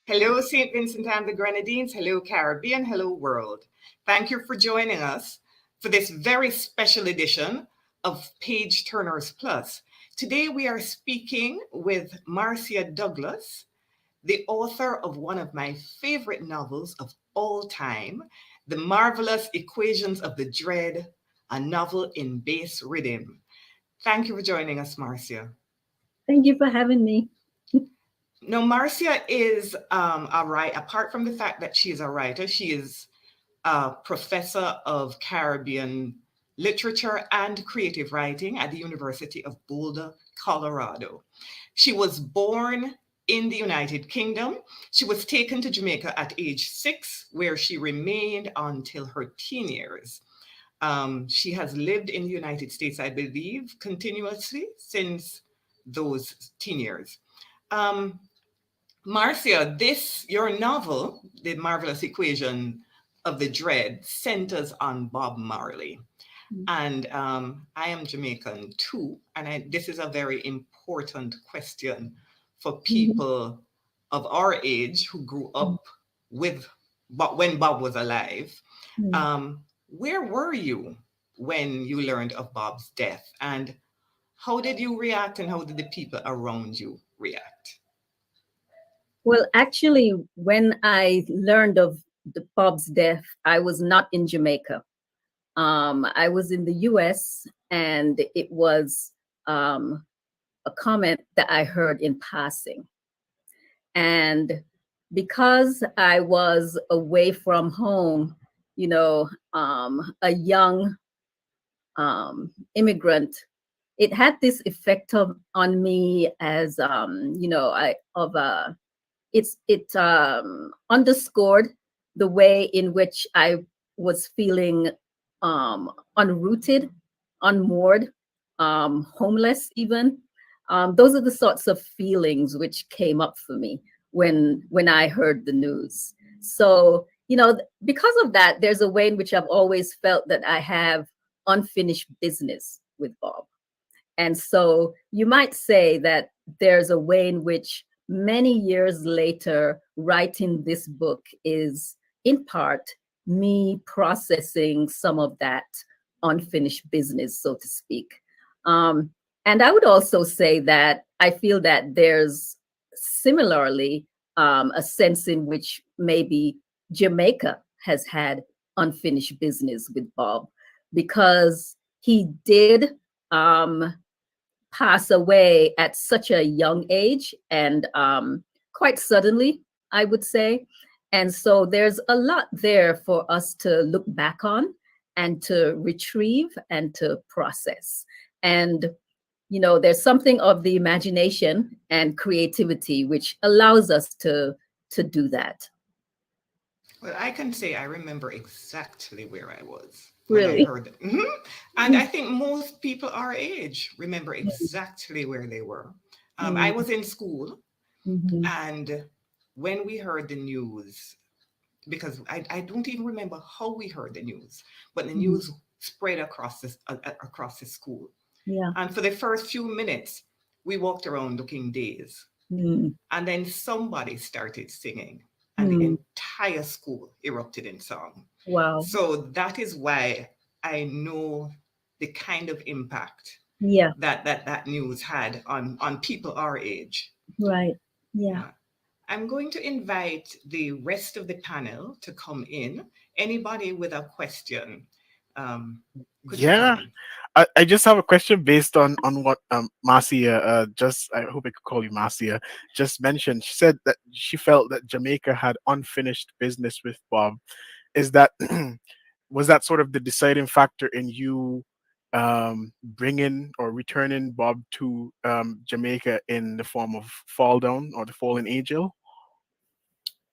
Hello, St. Vincent and the Grenadines. Hello, Caribbean. Hello, world. Thank you for joining us for this very special edition of Page Turners Plus. Today we are speaking with Marcia Douglas, the author of one of my favorite novels of all time, The Marvellous Equations of the Dread, a novel in bass rhythm. Thank you for joining us, Marcia. Thank you for having me. Now, Marcia is a writer. Apart from the fact that she is a writer, she is a professor of Caribbean literature and creative writing at the University of Boulder, Colorado. She was born in the United Kingdom. She was taken to Jamaica at age 6, where she remained until her teen years. She has lived in the United States, I believe, continuously since those teen years. Marcia, your novel, The Marvellous Equation of the Dread, centers on Bob Marley. And I am Jamaican too, and this is a very important question for people of our age who grew up with when Bob was alive. Where were you when you learned of Bob's death, and how did you react, and how did the people around you react? Well, actually, when I learned of Bob's death, I was not in Jamaica. I was in the US, and it was a comment that I heard in passing. And because I was away from home, a young immigrant, it had this effect on me as, it underscored the way in which I was feeling unrooted, unmoored, homeless even. Those are the sorts of feelings which came up for me when I heard the news. So, because of that, there's a way in which I've always felt that I have unfinished business with Bob. And so you might say that there's a way in which many years later, writing this book is in part me processing some of that unfinished business, so to speak. And I would also say that I feel that there's similarly a sense in which maybe Jamaica has had unfinished business with Bob, because he did pass away at such a young age, and quite suddenly, I would say. And so there's a lot there for us to look back on and to retrieve and to process. And, there's something of the imagination and creativity which allows us to do that. Well, I can say I remember exactly where I was Really? when I heard it. And I think most people our age remember exactly where they were. I was in school, and when we heard the news, because I don't even remember how we heard the news, but the news spread across the school. Yeah. And for the first few minutes, we walked around looking dazed. And then somebody started singing, and the entire school erupted in song. Wow. So that is why I know the kind of impact that news had on people our age. Right. Yeah. I'm going to invite the rest of the panel to come in. Anybody with a question, Could you tell Yeah, me? I just have a question based on what Marcia just, I hope I could call you Marcia, just mentioned. She said that she felt that Jamaica had unfinished business with Bob. Is that was that sort of the deciding factor in you bringing or returning Bob to Jamaica in the form of Fall Down or the Fallen Angel?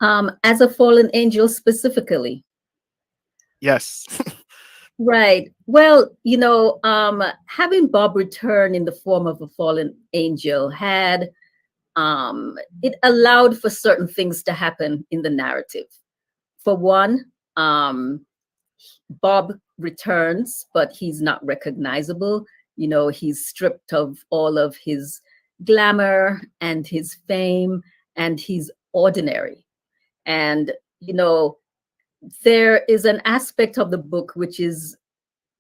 As a fallen angel specifically. Yes. Right. Well, having Bob return in the form of a fallen angel had it allowed for certain things to happen in the narrative. For one, Bob returns, but he's not recognizable. He's stripped of all of his glamour and his fame, and he's ordinary. And, there is an aspect of the book which is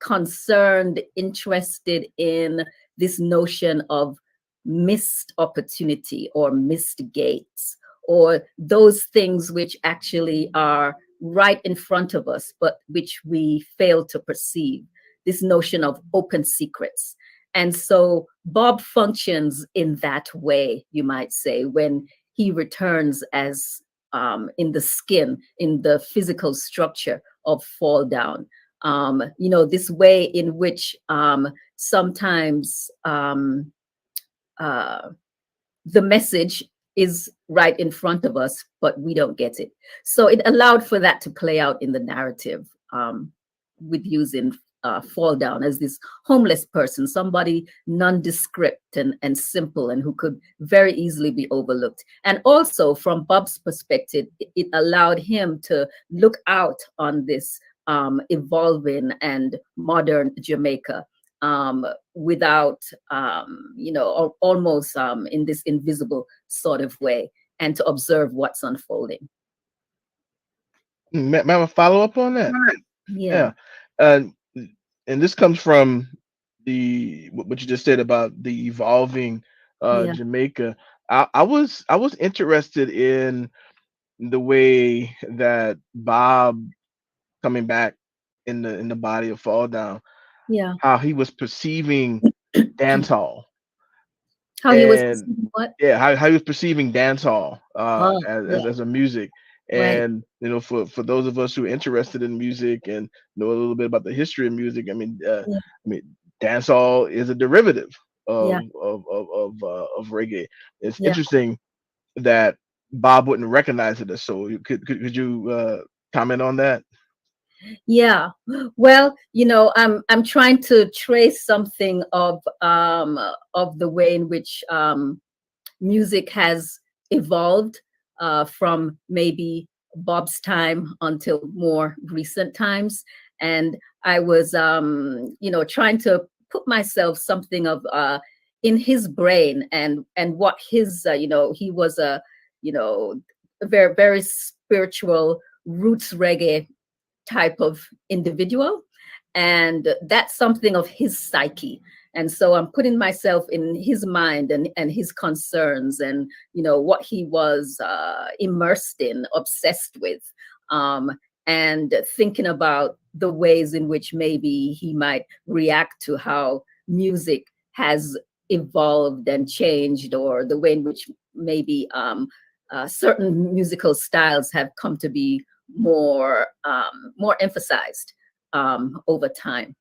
concerned, interested in this notion of missed opportunity or missed gates, or those things which actually are right in front of us, but which we fail to perceive. This notion of open secrets. And so Bob functions in that way, you might say, when he returns as in the skin, in the physical structure of Fall Down. This way in which sometimes uh, the message is right in front of us, but we don't get it. So it allowed for that to play out in the narrative, with using Fall Down as this homeless person, somebody nondescript and simple and who could very easily be overlooked. And also from Bob's perspective, it allowed him to look out on this evolving and modern Jamaica, without, almost in this invisible sort of way, and to observe what's unfolding. May I have a follow up on that? Yeah, Yeah. Uh, and this comes from the what you just said about the evolving yeah, Jamaica. I was interested in the way that Bob coming back in the body of Fall Down, yeah. how he was perceiving dancehall, How he was and perceiving what? yeah, how he was perceiving dancehall Oh, yeah, as a music. right. And for those of us who are interested in music and know a little bit about the history of music, Yeah, I mean, dancehall is a derivative yeah, of reggae. It's yeah. interesting that Bob wouldn't recognize it as so. Could you comment on that? Yeah. Well, I'm trying to trace something of the way in which music has evolved from maybe Bob's time until more recent times. And I was, trying to put myself something of in his brain, and what his, he was a very, very spiritual roots reggae type of individual. And that's something of his psyche. And so I'm putting myself in his mind and his concerns, and what he was immersed in, obsessed with, um, and thinking about the ways in which maybe he might react to how music has evolved and changed, or the way in which maybe certain musical styles have come to be more emphasized over time.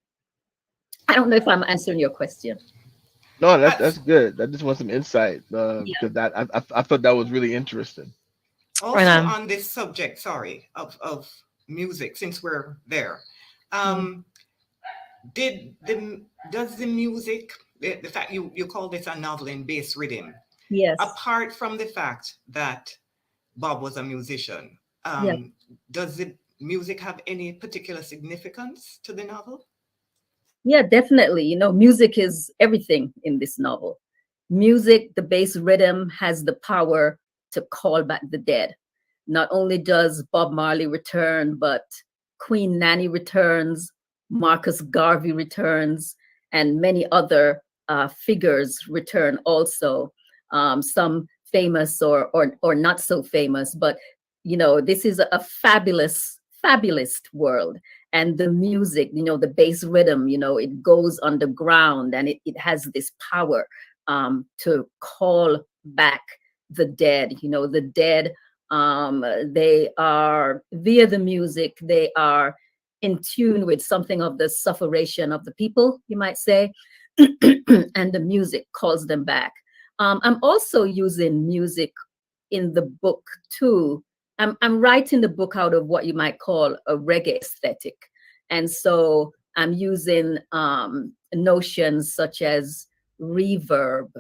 I don't know if I'm answering your question. No, That's that's good. I just want some insight Yeah, because I thought that was really interesting. Right also on. on this subject, sorry, of music, since we're there. yeah, Um, did the does the music, the fact you call this a novel in bass rhythm, yes, apart from the fact that Bob was a musician, yeah, does the music have any particular significance to the novel? yeah, definitely. Music is everything in this novel. Music, the bass rhythm, has the power to call back the dead. Not only does Bob Marley return, but Queen Nanny returns, Marcus Garvey returns, and many other figures return also. Some famous or not so famous, but this is a fabulous, fabulous world. And the music, the bass rhythm, it goes underground, and it has this power to call back the dead. The dead, they are, via the music, they are in tune with something of the sufferation of the people, you might say, and the music calls them back. I'm also using music in the book too. I'm writing the book out of what you might call a reggae aesthetic. And so I'm using notions such as reverb,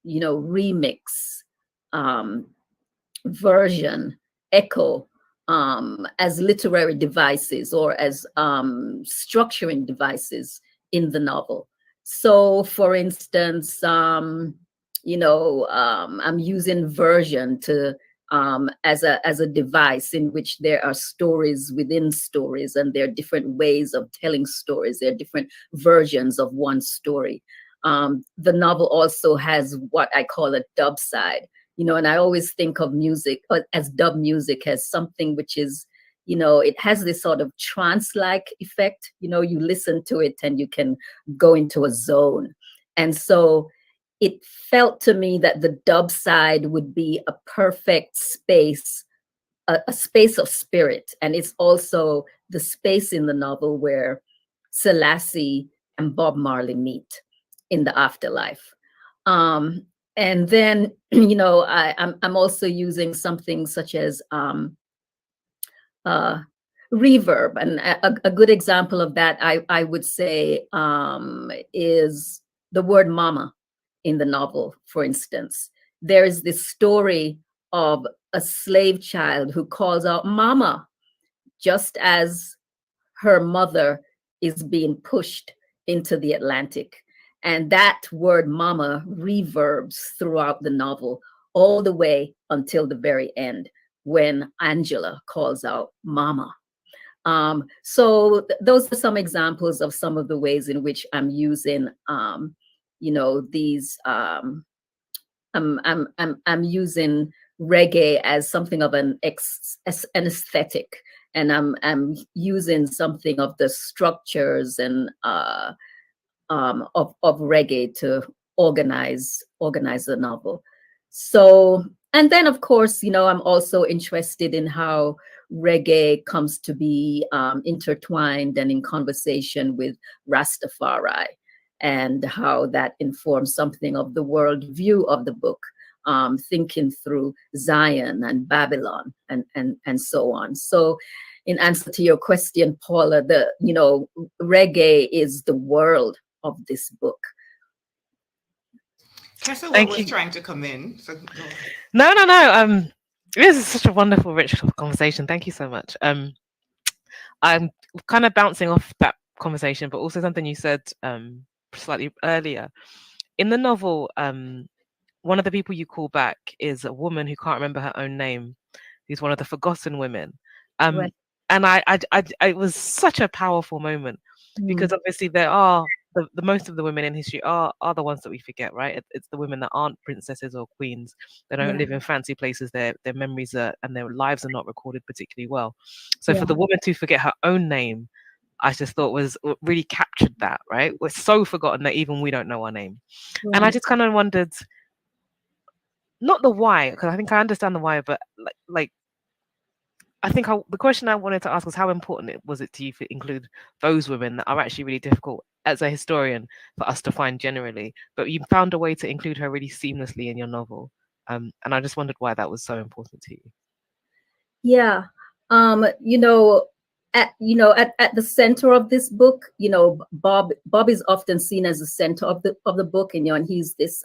remix, version, echo, as literary devices or as structuring devices in the novel. So, for instance, I'm using version to as a device in which there are stories within stories, and there are different ways of telling stories. There are different versions of one story. The novel also has what I call a dub side. And I always think of music as dub music as something which is, it has this sort of trance-like effect. You listen to it and you can go into a zone. And so it felt to me that the dub side would be a perfect space, a space of spirit. And it's also the space in the novel where Selassie and Bob Marley meet in the afterlife. And then, I'm also using something such as reverb. And a good example of that, I would say, is the word mama in the novel, for instance. There is this story of a slave child who calls out mama, just as her mother is being pushed into the Atlantic. And that word mama reverbs throughout the novel all the way until the very end, when Angela calls out mama. So those are some examples of some of the ways in which I'm using, these. I'm using reggae as something of an aesthetic, and I'm using something of the structures and of reggae to organize the novel. So, and then of course, I'm also interested in how reggae comes to be intertwined and in conversation with Rastafari, and how that informs something of the world view of the book, thinking through Zion and Babylon and so on. So in answer to your question, Paula, reggae is the world of this book. Tessa Thank was you. trying to come in. So No. This is such a wonderful, rich conversation. Thank you so much. I'm kind of bouncing off that conversation, but also something you said slightly earlier. In the novel, one of the people you call back is a woman who can't remember her own name, who's one of the forgotten women. Right. And it was such a powerful moment, because obviously there are the most of the women in history are the ones that we forget, right? It's the women that aren't princesses or queens. They don't live in fancy places. Their memories are, and their lives are not recorded particularly well. So for the woman to forget her own name, I just thought was really captured that, right? We're so forgotten that even we don't know our name. Right. And I just kind of wondered, not the why, because I think I understand the why, but like I think the question I wanted to ask was, how important was it to you to include those women that are actually really difficult as a historian for us to find generally, but you found a way to include her really seamlessly in your novel. And I just wondered why that was so important to you. Yeah. At the center of this book, Bob is often seen as the center of the book, and he's this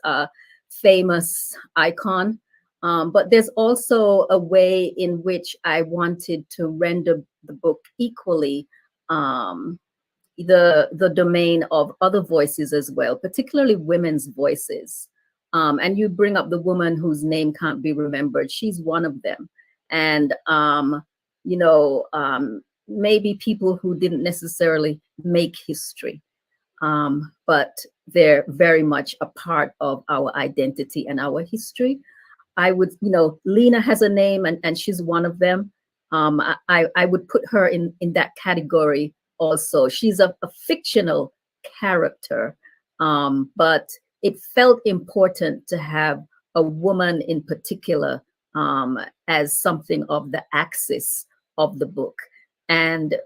famous icon. But there's also a way in which I wanted to render the book equally the domain of other voices as well, particularly women's voices. And you bring up the woman whose name can't be remembered. She's one of them. And, maybe people who didn't necessarily make history, but they're very much a part of our identity and our history. I would, Lena has a name, and she's one of them. I would put her in that category also. She's a fictional character, but it felt important to have a woman in particular as something of the axis of the book. And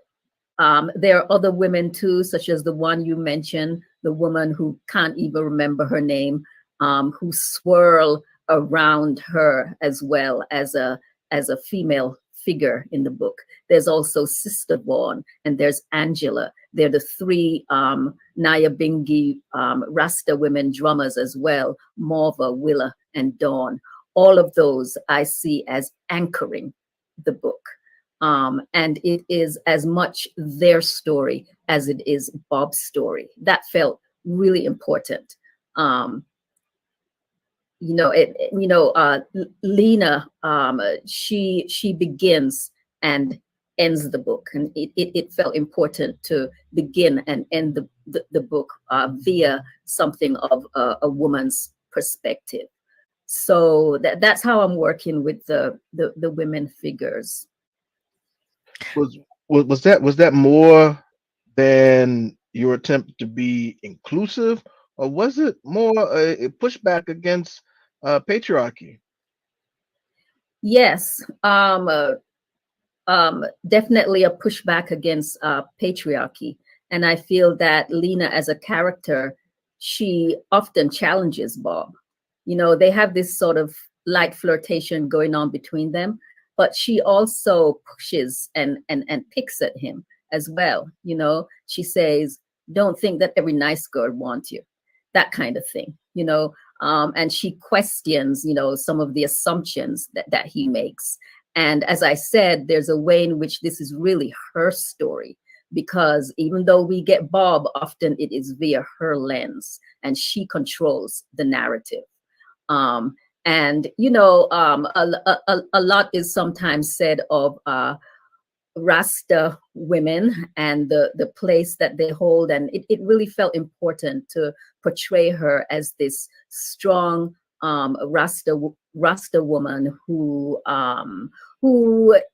there are other women too, such as the one you mentioned, the woman who can't even remember her name, who swirl around her as well as a female figure in the book. There's also Sister Vaughan, and there's Angela. They're the three Nyabingi Rasta women drummers as well, Morva, Willa, and Dawn. All of those I see as anchoring the book. And it is as much their story as it is Bob's story. That felt really important. Lena, she begins and ends the book, and it felt important to begin and end the book via something of a woman's perspective. So that's how I'm working with the women figures. Was that more than your attempt to be inclusive, or was it more a pushback against patriarchy? Yes, definitely a pushback against patriarchy. And I feel that Lena as a character, she often challenges Bob. They have this sort of light flirtation going on between them, but she also pushes and picks at him as well. She says, don't think that every nice girl wants you, that kind of thing, and she questions, some of the assumptions that he makes. And as I said, there's a way in which this is really her story, because even though we get Bob, often it is via her lens, and she controls the narrative. A lot is sometimes said of Rasta women and the place that they hold, and it really felt important to portray her as this strong Rasta woman who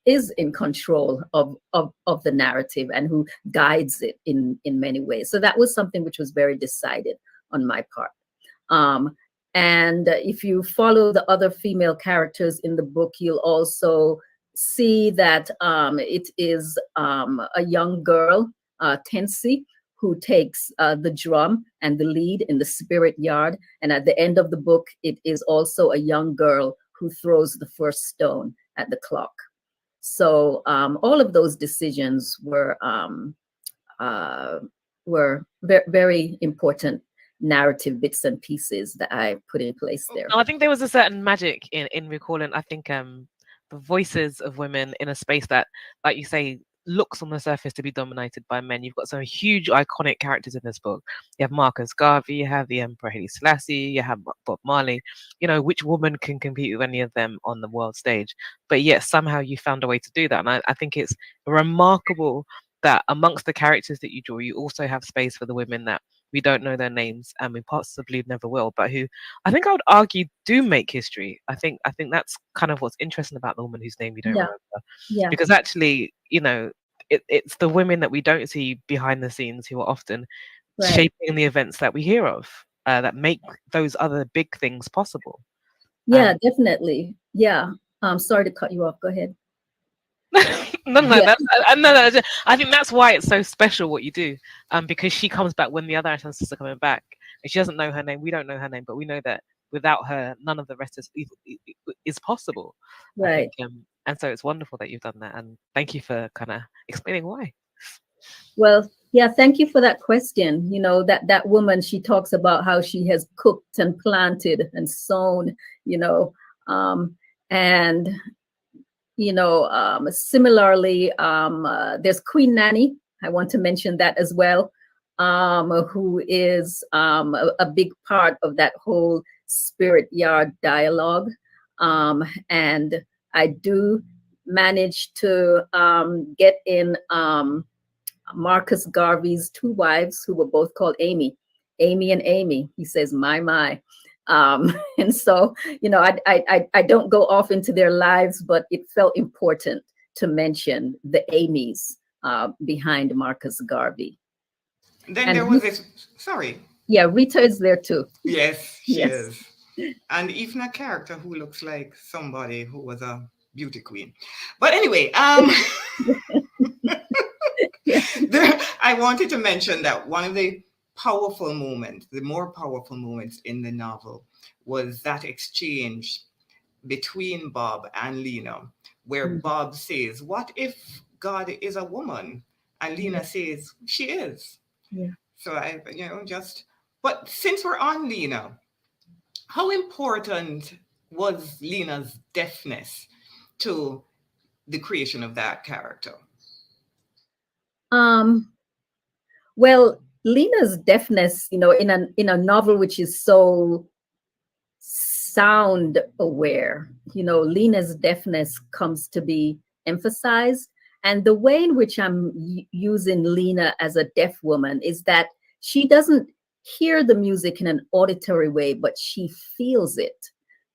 is in control of the narrative and who guides it in many ways. So that was something which was very decided on my part. And if you follow the other female characters in the book, you'll also see that it is a young girl, Tensi, who takes the drum and the lead in the spirit yard. And at the end of the book, it is also a young girl who throws the first stone at the clock. So all of those decisions were very important narrative bits and pieces that I put in place there. I think there was a certain magic in recalling, I think, the voices of women in a space that, like you say, looks on the surface to be dominated by men. You've got some huge iconic characters in this book. You have Marcus Garvey, you have the Emperor Haile Selassie, you have Bob Marley. Which woman can compete with any of them on the world stage? But yet somehow you found a way to do that. And I think it's remarkable that amongst the characters that you draw, you also have space for the women that we don't know their names and we possibly never will, but who I think I would argue do make history. I think that's kind of what's interesting about the woman whose name we don't remember. Yeah. Because actually, it's the women that we don't see behind the scenes who are often shaping the events that we hear of, that make those other big things possible. Yeah, definitely. Yeah. Sorry to cut you off. Go ahead. No, I think that's why it's so special what you do, because she comes back when the other ancestors are coming back, and she doesn't know her name. We don't know her name, but we know that without her, none of the rest is possible. Right. I think, and so it's wonderful that you've done that, and thank you for kind of explaining why. Well, yeah, thank you for that question. That woman, she talks about how she has cooked and planted and sown, and similarly, there's Queen Nanny. I want to mention that as well, who is a big part of that whole spirit yard dialogue. And I do manage to get in Marcus Garvey's two wives, who were both called Amy and Amy. He says, my. And so, I don't go off into their lives, but it felt important to mention the Amy's behind Marcus Garvey. Then And there was this, sorry. yeah, Rita is there too. Yes, she Yes. is. And even a character who looks like somebody who was a beauty queen. But anyway, Yeah. I wanted to mention that one of the powerful moments, the more powerful moments in the novel, was that exchange between Bob and Lena, where Mhm. Bob says, "What if God is a woman?" And Yeah. Lena says, "She is." Yeah. So just, but since we're on Lena, how important was Lena's deafness to the creation of that character? Um, well, Lena's deafness, in a novel which is so sound aware, Lena's deafness comes to be emphasized. And the way in which I'm using Lena as a deaf woman is that she doesn't hear the music in an auditory way, but she feels it,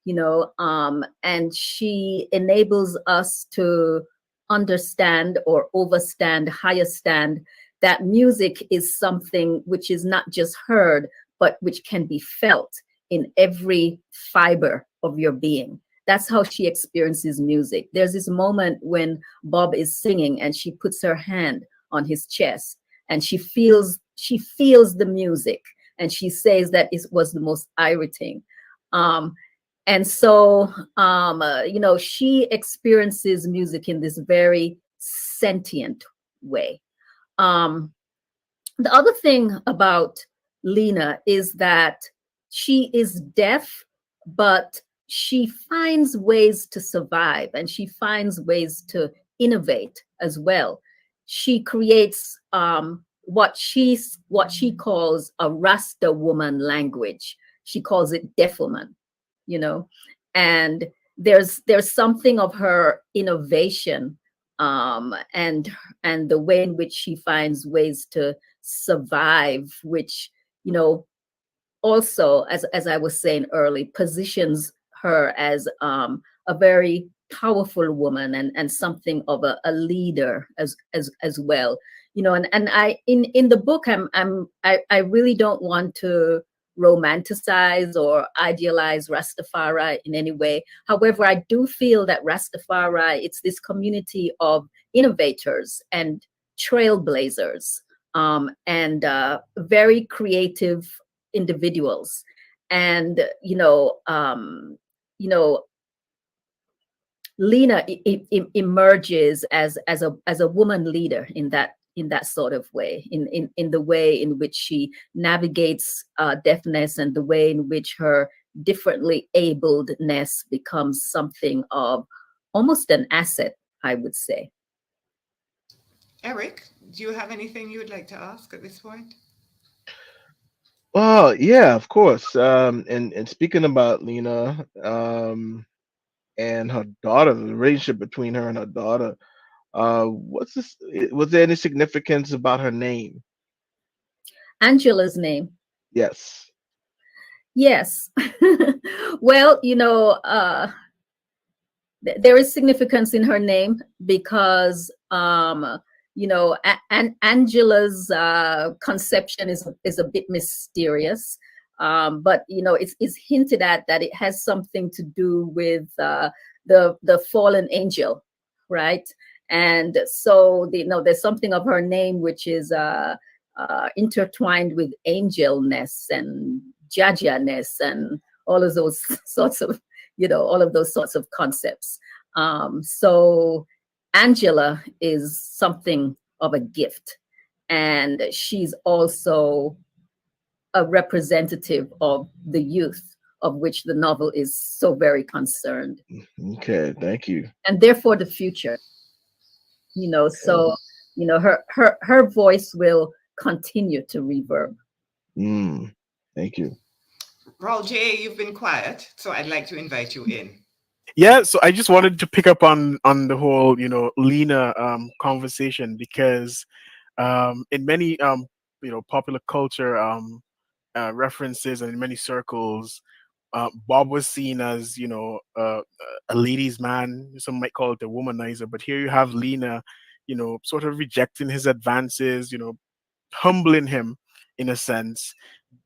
and she enables us to understand or overstand, higher stand that music is something which is not just heard, but which can be felt in every fiber of your being. That's how she experiences music. There's this moment when Bob is singing and she puts her hand on his chest and she feels the music, and she says that it was the most irritating. And so she experiences music in this very sentient way. um the other thing about Lena is that she is deaf, but she finds ways to survive and she finds ways to innovate as well. She creates what she calls a Rasta woman language. She calls it deaf woman, you know, and there's something of her innovation, and the way in which she finds ways to survive, which also, as I was saying early, positions her as a very powerful woman, and something of a leader as well. And I in the book, I really don't want to romanticize or idealize Rastafari in any way. However, I do feel that Rastafari, it's this community of innovators and trailblazers, and very creative individuals. And you know Lena emerges as a woman leader in that sort of way, in the way in which she navigates deafness, and the way in which her differently abledness becomes something of almost an asset, I would say. Eric, do you have anything you would like to ask at this point? Well, yeah, of course. And speaking about Lena, and her daughter, the relationship between her and her daughter, what's this? Was there any significance about her name? Angela's name. Yes. Yes. Well, there is significance in her name because Angela's conception is a bit mysterious, but it's hinted at that it has something to do with the fallen angel, right? And so there's something of her name which is intertwined with angelness and jajaness and all of those sorts of all of those sorts of concepts. So Angela is something of a gift, and she's also a representative of the youth, of which the novel is so very concerned, Okay. Thank you. and therefore the future. So her voice will continue to reverb. Mm, thank you. Raul J, you've been quiet, so I'd like to invite you in. Yeah, so I just wanted to pick up on the whole, Lena conversation, because in many popular culture references, and in many circles, Bob was seen as, you know, a ladies' man. Some might call it a womanizer, but here you have Lena, you know, sort of rejecting his advances, you know, humbling him in a sense.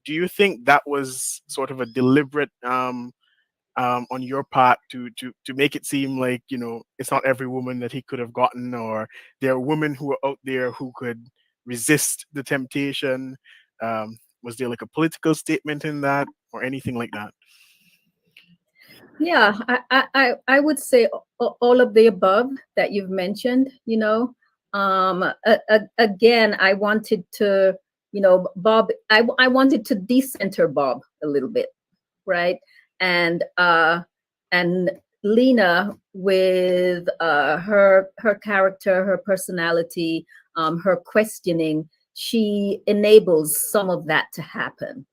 Do you think that was sort of a deliberate on your part to make it seem like, you know, it's not every woman that he could have gotten, or there are women who are out there who could resist the temptation? Was there like a political statement in that or anything like that? Yeah, I would say all of the above that you've mentioned, you know. Again, I wanted to, you know, Bob, I wanted to decenter Bob a little bit, right? And and Lena, with her character, her personality, her questioning, she enables some of that to happen.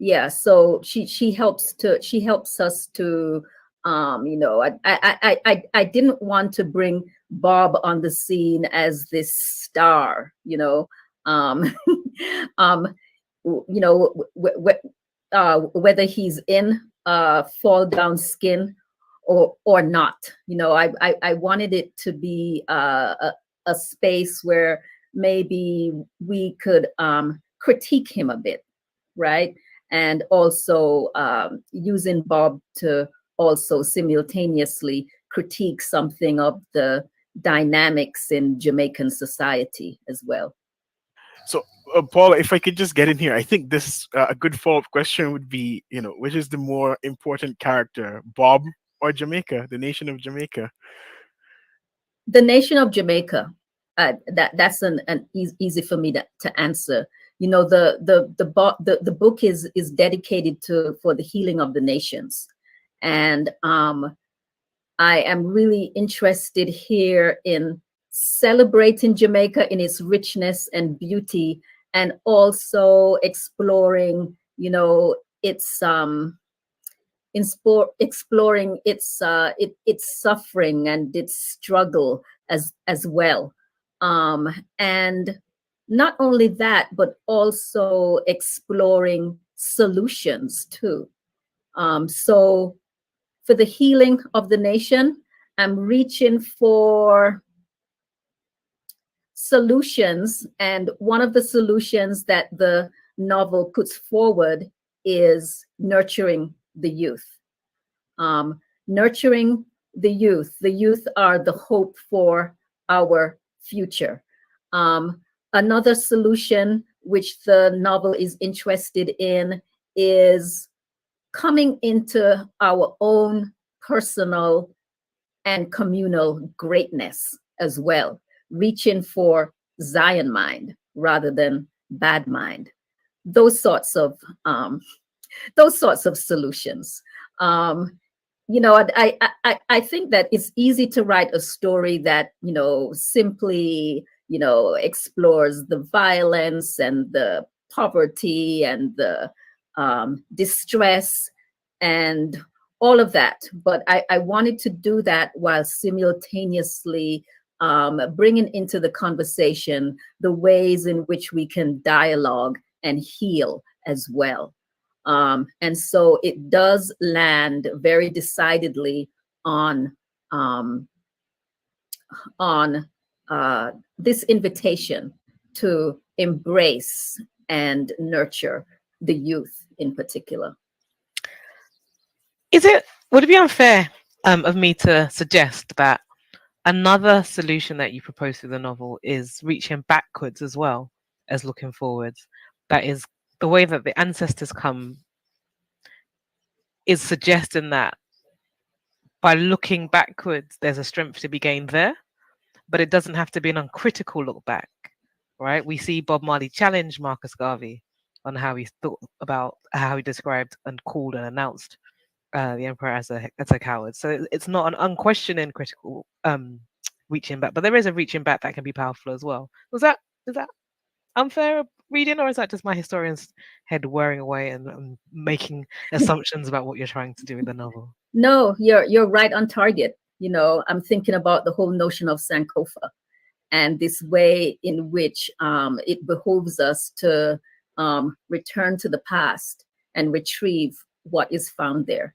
Yeah, so she helps us to, you know, I didn't want to bring Bob on the scene as this star, you know. um you know, whether he's in fall down skin or not, you know. I wanted it to be a space where maybe we could critique him a bit, right? And also using Bob to also simultaneously critique something of the dynamics in Jamaican society as well. So, Paula, if I could just get in here, I think this a good follow-up question would be, you know, which is the more important character, Bob or Jamaica, the nation of Jamaica? The nation of Jamaica. That's an easy for me to answer. You know, the book is dedicated to for the healing of the nations, and I am really interested here in celebrating Jamaica in its richness and beauty, and also exploring, you know, its exploring its suffering and its struggle as well, and not only that, but also exploring solutions too. So for the healing of the nation, I'm reaching for solutions, and one of the solutions that the novel puts forward is nurturing the youth. Nurturing the youth. The youth are the hope for our future. Another solution which the novel is interested in is coming into our own personal and communal greatness as well, reaching for Zion mind rather than bad mind. Those sorts of solutions. You know, I think that it's easy to write a story that, you know, simply, you know, explores the violence and the poverty and the distress and all of that. But I wanted to do that while simultaneously bringing into the conversation the ways in which we can dialogue and heal as well. And so it does land very decidedly on this invitation to embrace and nurture the youth in particular. Would it be unfair of me to suggest that another solution that you propose through the novel is reaching backwards as well as looking forwards? That is the way that the ancestors come, is suggesting that by looking backwards, there's a strength to be gained there, but it doesn't have to be an uncritical look back, right? We see Bob Marley challenge Marcus Garvey on how he thought about how he described and called and announced the emperor as a coward. So it's not an unquestioning critical reaching back, but there is a reaching back that can be powerful as well. Is that unfair reading, or is that just my historian's head wearing away and making assumptions about what you're trying to do with the novel? No, you're right on target. You know, I'm thinking about the whole notion of Sankofa and this way in which it behooves us to return to the past and retrieve what is found there,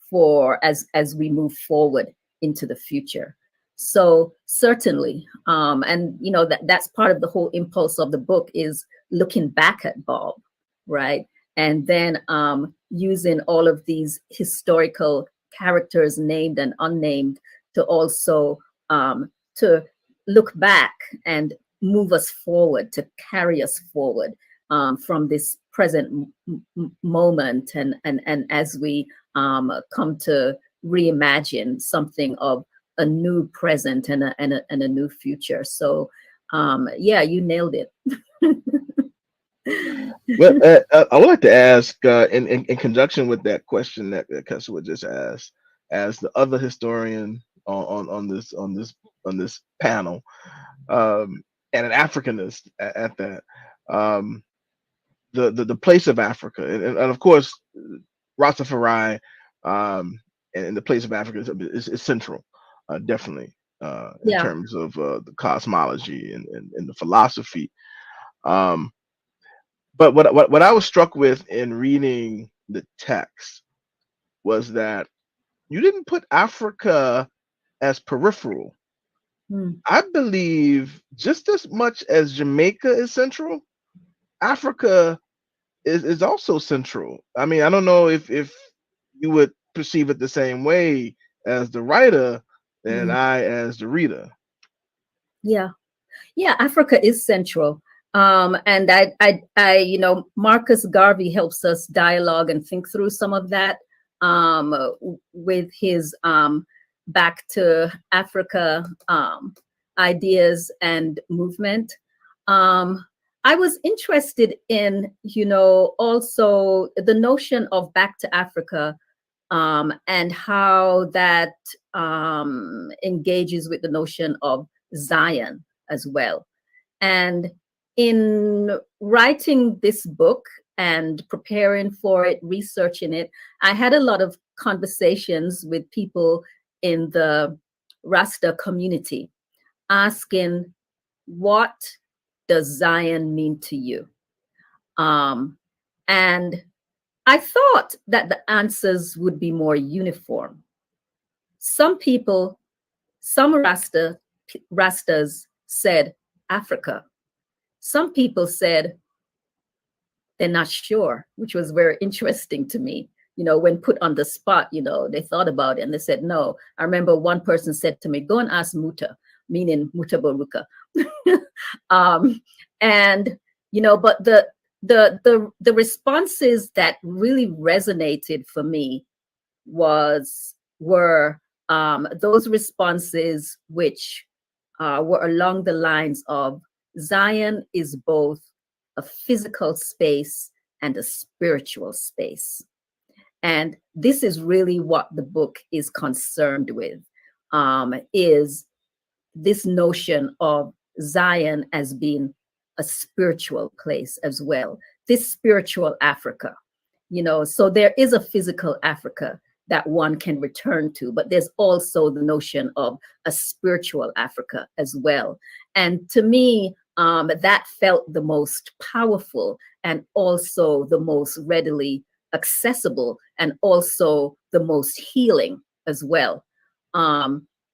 for as we move forward into the future. So certainly, and you know, that's part of the whole impulse of the book, is looking back at Bob, right? And then using all of these historical characters, named and unnamed, to also to look back and move us forward, to carry us forward from this present moment, and as we come to reimagine something of a new present and a new future. So yeah, you nailed it. Well, I would like to ask, in conjunction with that question that Kessler just asked, as the other historian on this panel, and an Africanist at that, the place of Africa, and of course, Rastafari, and the place of Africa is central, definitely, in Yeah. terms of the cosmology and the philosophy. But what I was struck with in reading the text was that you didn't put Africa as peripheral. I believe just as much as Jamaica is central, Africa is also central. I mean, I don't know if you would perceive it the same way as the writer and I as the reader. Yeah. Yeah, Africa is central. And I, you know, Marcus Garvey helps us dialogue and think through some of that with his back to Africa ideas and movement. I was interested in, you know, also the notion of back to Africa, and how that engages with the notion of Zion as well. And in writing this book and preparing for it, researching it, I had a lot of conversations with people in the Rasta community asking, what does Zion mean to you? And I thought that the answers would be more uniform. Some people, some Rastas said Africa. Some people said they're not sure, which was very interesting to me. You know, when put on the spot, you know, they thought about it and they said no. I remember one person said to me, go and ask Muta, meaning Muta Baruka. And, you know, but the responses that really resonated for me were those responses which were along the lines of Zion is both a physical space and a spiritual space. And this is really what the book is concerned with, is this notion of Zion as being a spiritual place as well, this spiritual Africa, you know. So there is a physical Africa that one can return to, but there's also the notion of a spiritual Africa as well. And to me, that felt the most powerful and also the most readily accessible and also the most healing as well.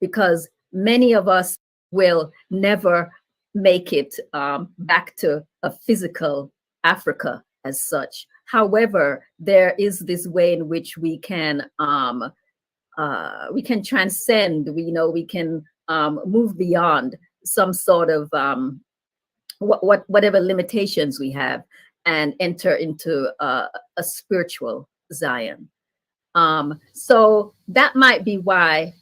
Because many of us will never make it back to a physical Africa as such. However, there is this way in which we can transcend. We can move beyond some sort of whatever limitations we have and enter into a spiritual Zion. So that might be why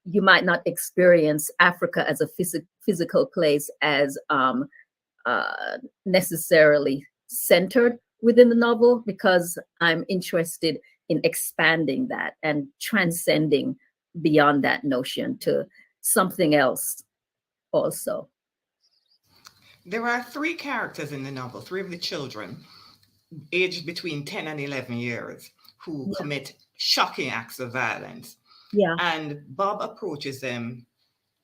you might not experience Africa as a physical place as necessarily centered within the novel, because I'm interested in expanding that and transcending beyond that notion to something else also. There are three characters in the novel, three of the children, aged between 10 and 11 years, who commit shocking acts of violence. Yeah. And Bob approaches them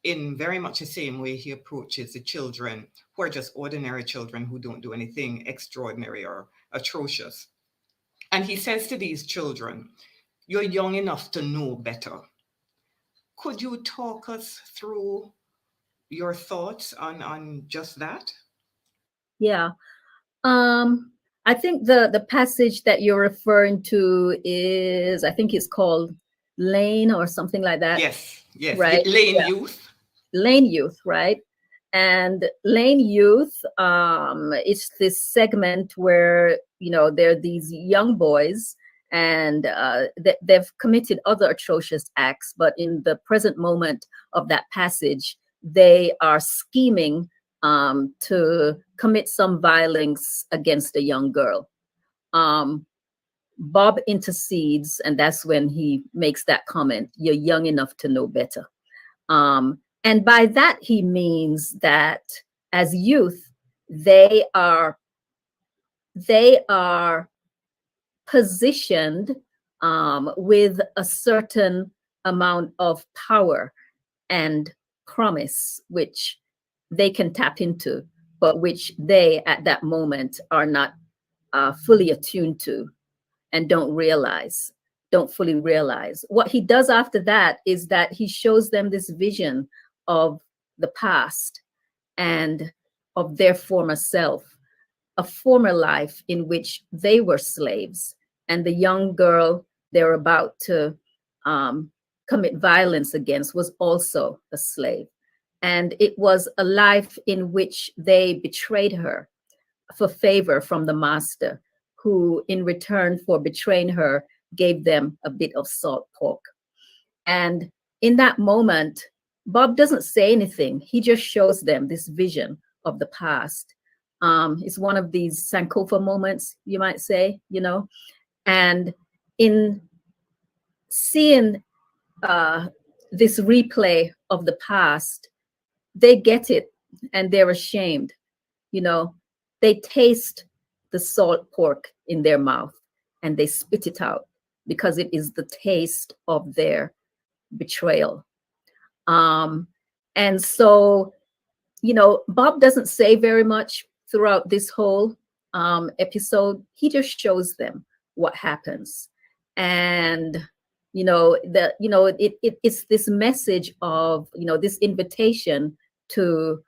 in very much the same way he approaches the children who are just ordinary children who don't do anything extraordinary or atrocious. And he says to these children, you're young enough to know better. Could you talk us through your thoughts on just that? Yeah. I think the passage that you're referring to is, I think it's called Lane or something like that. Yes, yes. Right. Lane Yeah. Youth. Lane Youth, right? And Lane Youth, it's this segment where, you know, there are these young boys and they've committed other atrocious acts, but in the present moment of that passage, they are scheming to commit some violence against a young girl. Bob intercedes, and that's when he makes that comment, you're young enough to know better. And by that, he means that as youth, they are positioned with a certain amount of power and promise, which they can tap into, but which they at that moment are not fully attuned to and don't fully realize. What he does after that is that he shows them this vision of the past and of their former self, a former life in which they were slaves, and the young girl they're about to commit violence against was also a slave. And it was a life in which they betrayed her for favor from the master, who in return for betraying her gave them a bit of salt pork. And in that moment, Bob doesn't say anything. He just shows them this vision of the past. It's one of these Sankofa moments, you might say, you know. And in seeing this replay of the past, they get it and they're ashamed. You know, they taste the salt pork in their mouth and they spit it out because it is the taste of their betrayal. And so, you know, Bob doesn't say very much throughout this whole episode. He just shows them what happens. And, you know, it's this message of, you know, this invitation to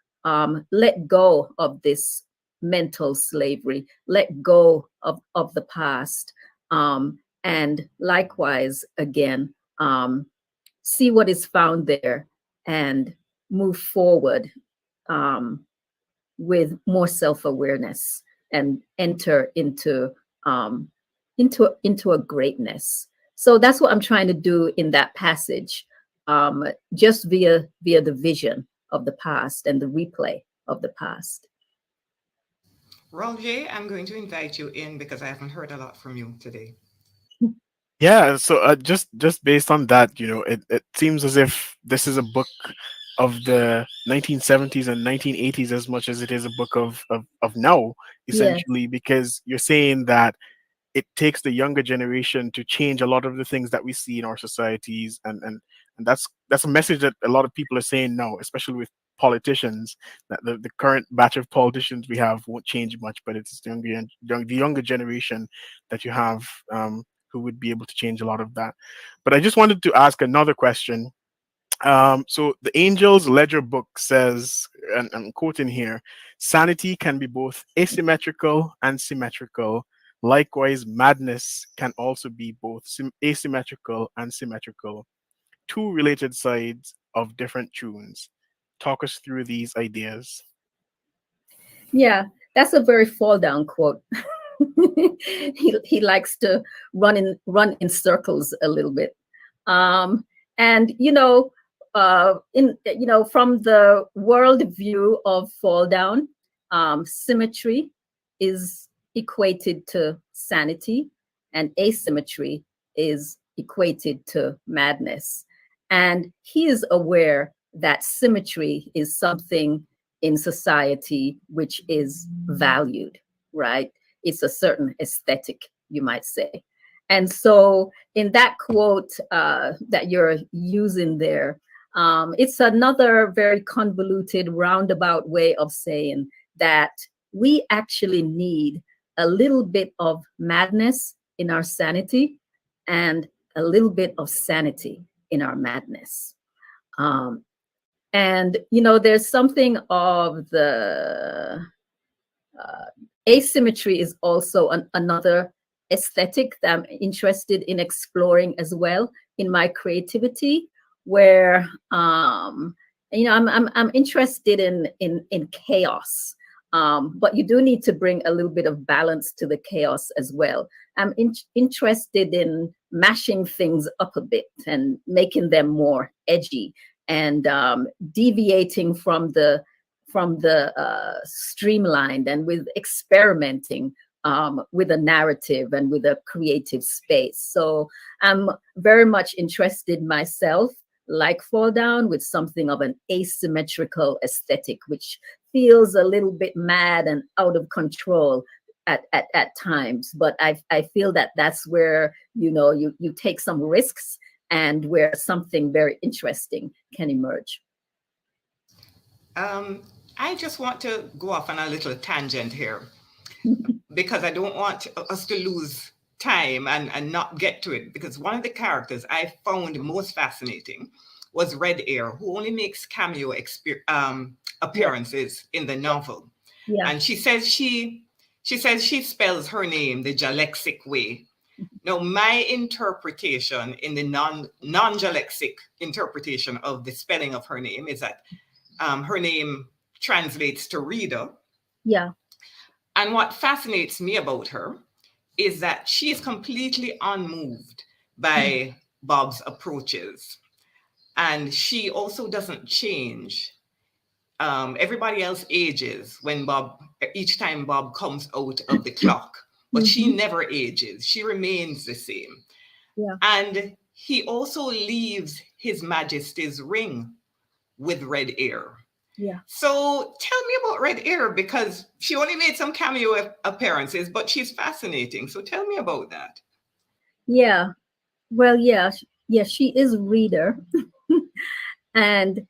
let go of this mental slavery, let go of the past. And likewise, again, see what is found there and move forward with more self-awareness and enter into a greatness. So that's what I'm trying to do in that passage, just via the vision of the past and the replay of the past. Roger, I'm going to invite you in because I haven't heard a lot from you today. Yeah, so just based on that, you know, it seems as if this is a book of the 1970s and 1980s as much as it is a book of now, essentially, because you're saying that it takes the younger generation to change a lot of the things that we see in our societies, and that's a message that a lot of people are saying now, especially with politicians, that the current batch of politicians we have won't change much, but it's the younger generation that you have, who would be able to change a lot of that. But I just wanted to ask another question. So the Angel's Ledger book says, and I'm quoting here, sanity can be both asymmetrical and symmetrical. Likewise, madness can also be both asymmetrical and symmetrical. Two related sides of different tunes. Talk us through these ideas. Yeah, that's a very fall down quote. He likes to run in circles a little bit. And from the world view of fall down, symmetry is equated to sanity and asymmetry is equated to madness. And he is aware that symmetry is something in society which is valued, right? It's a certain aesthetic, you might say. And so in that quote that you're using there, it's another very convoluted, roundabout way of saying that we actually need a little bit of madness in our sanity and a little bit of sanity in our madness. And, there's something of the asymmetry is also another aesthetic that I'm interested in exploring as well in my creativity, where I'm interested in chaos, but you do need to bring a little bit of balance to the chaos as well. I'm interested in mashing things up a bit and making them more edgy and deviating from the streamlined, and with experimenting with a narrative and with a creative space. So I'm very much interested myself, like Fall Down, with something of an asymmetrical aesthetic, which feels a little bit mad and out of control at times. But I feel that that's where, you take some risks and where something very interesting can emerge. I just want to go off on a little tangent here because I don't want us to lose time and not get to it, because one of the characters I found most fascinating was Red Air, who only makes cameo appearances in the novel. Yeah. And she says she spells her name the Jalexic way. Now, my interpretation in the non-Jalexic interpretation of the spelling of her name is that her name translates to reader. Yeah. And what fascinates me about her is that she is completely unmoved by Bob's approaches. And she also doesn't change. Everybody else ages each time Bob comes out of the clock, but she never ages. She remains the same. Yeah. And he also leaves His Majesty's ring with Red Air. Yeah. So tell me about Red Air, because she only made some cameo appearances, but she's fascinating. So tell me about that. Yeah. Well, yeah, she is reader. And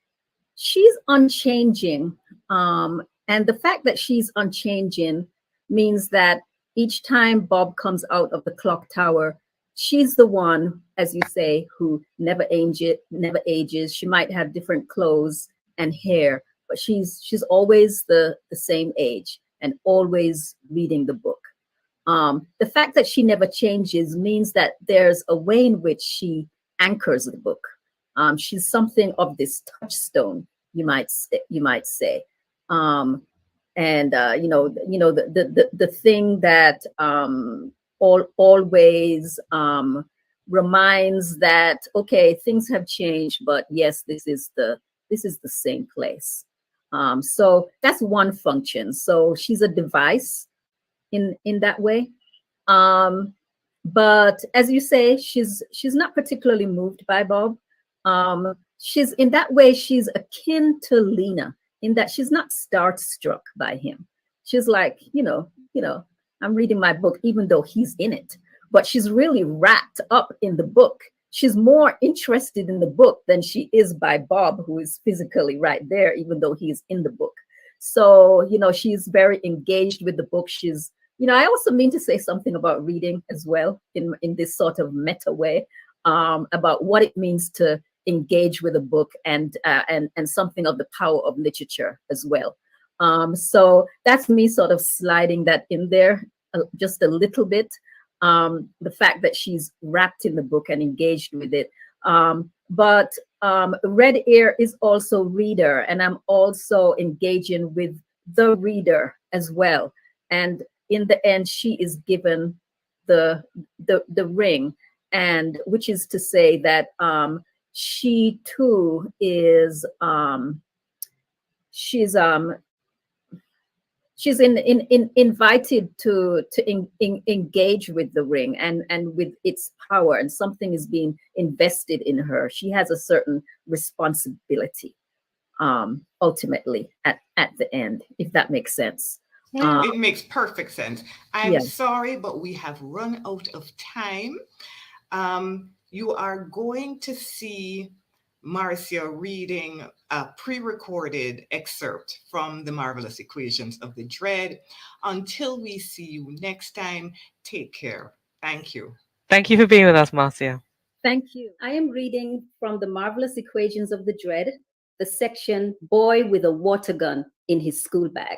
she's unchanging. And the fact that she's unchanging means that each time Bob comes out of the clock tower, she's the one, as you say, who never ages. She might have different clothes and hair, but she's always the same age and always reading the book. The fact that she never changes means that there's a way in which she anchors the book. She's something of this touchstone, you might say. The thing that always reminds that, okay, things have changed, but yes, this is the same place. So that's one function. So she's a device in that way. But as you say, she's not particularly moved by Bob. She's in that way, she's akin to Lena in that she's not starstruck by him. She's like, I'm reading my book, even though he's in it, but she's really wrapped up in the book. She's more interested in the book than she is by Bob, who is physically right there, even though he's in the book. So, she's very engaged with the book. She's, I also mean to say something about reading as well in this sort of meta way, about what it means to engage with a book and something of the power of literature as well. So that's me sort of sliding that in there just a little bit. The fact that she's wrapped in the book and engaged with it. But Red Air is also reader, and I'm also engaging with the reader as well. And in the end, she is given the ring, and which is to say that she too is she's invited to engage with the ring and with its power, and something is being invested in her. She has a certain responsibility ultimately at the end, if that makes sense. It makes perfect sense. I'm Yes. sorry, but we have run out of time. You are going to see Marcia reading a pre-recorded excerpt from the Marvelous Equations of the Dread. Until we see you next time, take care. Thank you. Thank you for being with us, Marcia. Thank you. I am reading from the Marvelous Equations of the Dread, the section Boy with a Water Gun in His School Bag.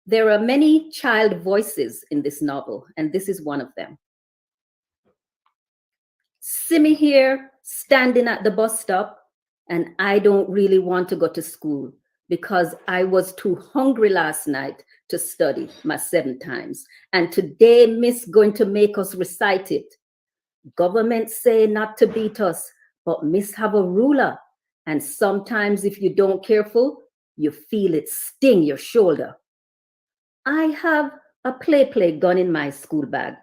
There are many child voices in this novel, and this is one of them. See me here standing at the bus stop, and I don't really want to go to school because I was too hungry last night to study my 7 times. And today, Miss going to make us recite it. Government say not to beat us, but Miss have a ruler. And sometimes if you don't careful, you feel it sting your shoulder. I have a play gun in my school bag.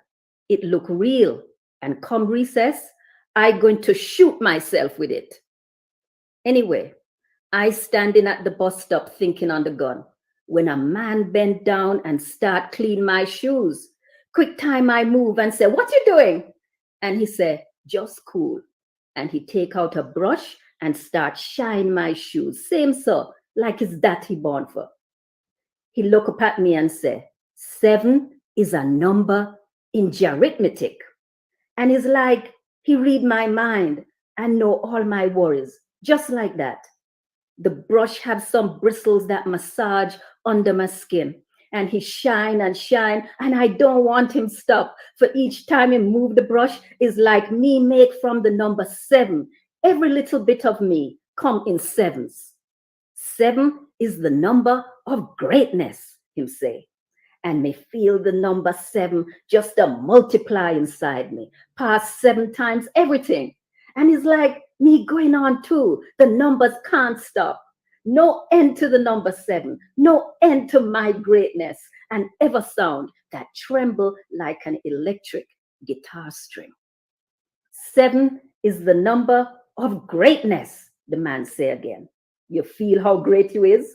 It look real, and come recess, I going to shoot myself with it. Anyway, I standing at the bus stop thinking on the gun, when a man bent down and start clean my shoes. Quick time I move and say, what you doing? And he say, just cool. And he take out a brush and start shine my shoes. Same so, like it's that he born for. He look up at me and say, 7 is a number in arithmetic. And it's like he read my mind and know all my worries, just like that. The brush have some bristles that massage under my skin. And he shine and shine, and I don't want him stop. For each time he move the brush is like me make from the number 7. Every little bit of me come in 7s. 7 is the number of greatness, him say. And me feel the number 7 just a multiply inside me, past 7 times everything. And it's like me going on too. The numbers can't stop. No end to the number 7, no end to my greatness, and ever sound that tremble like an electric guitar string. 7 is the number of greatness, the man say again. You feel how great you is?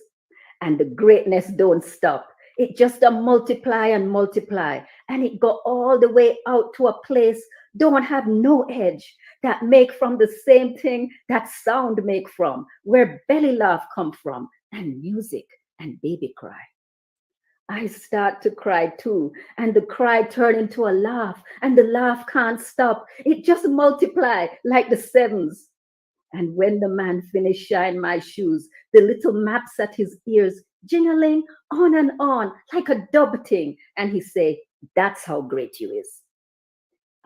And the greatness don't stop. It just a multiply and multiply, and it go all the way out to a place don't have no edge, that make from the same thing that sound make from, where belly laugh come from, and music and baby cry. I start to cry too, and the cry turn into a laugh, and the laugh can't stop. It just multiply like the 7s. And when the man finished shine my shoes, the little maps at his ears jingling on and on like a dub thing, and he say, that's how great you is.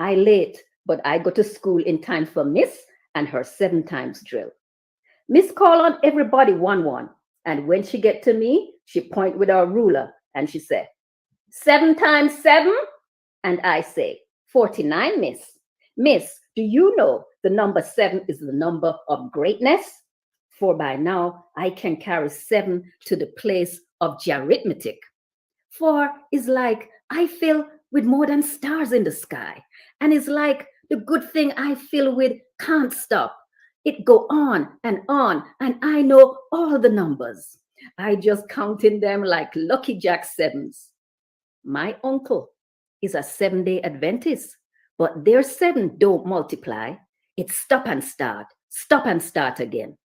I late, but I go to school in time for Miss and her 7 times drill. Miss call on everybody 1-1, and when she get to me, she point with her ruler and she say, 7 times 7? And I say, 49, Miss. Miss, do you know the number 7 is the number of greatness? For by now I can carry 7 to the place of arithmetic. For it's like I fill with more than stars in the sky. And it's like the good thing I fill with can't stop. It go on, and I know all the numbers. I just counting them like Lucky Jack 7s. My uncle is a 7-day Adventist, but their 7 don't multiply. It's stop and start again.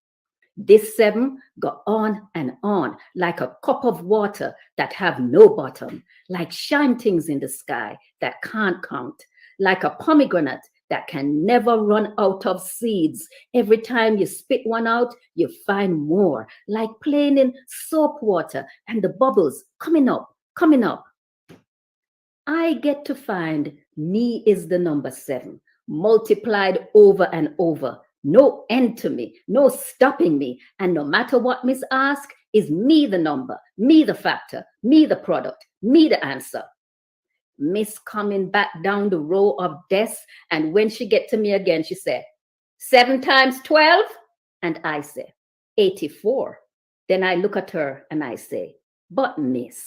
This 7 go on and on like a cup of water that have no bottom, like shine things in the sky that can't count, like a pomegranate that can never run out of seeds. Every time you spit one out, you find more, like playing in soap water and the bubbles coming up. I get to find me is the number 7, multiplied over and over. No end to me, no stopping me. And no matter what Miss ask, is me the number, me the factor, me the product, me the answer. Miss coming back down the row of desks, and when she get to me again, she said, 7 times 12? And I say, 84. Then I look at her and I say, but Miss,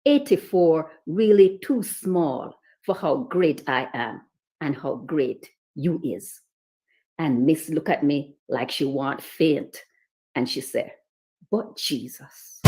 84 really too small for how great I am and how great you is. And Miss look at me like she want faint. And she said, but Jesus.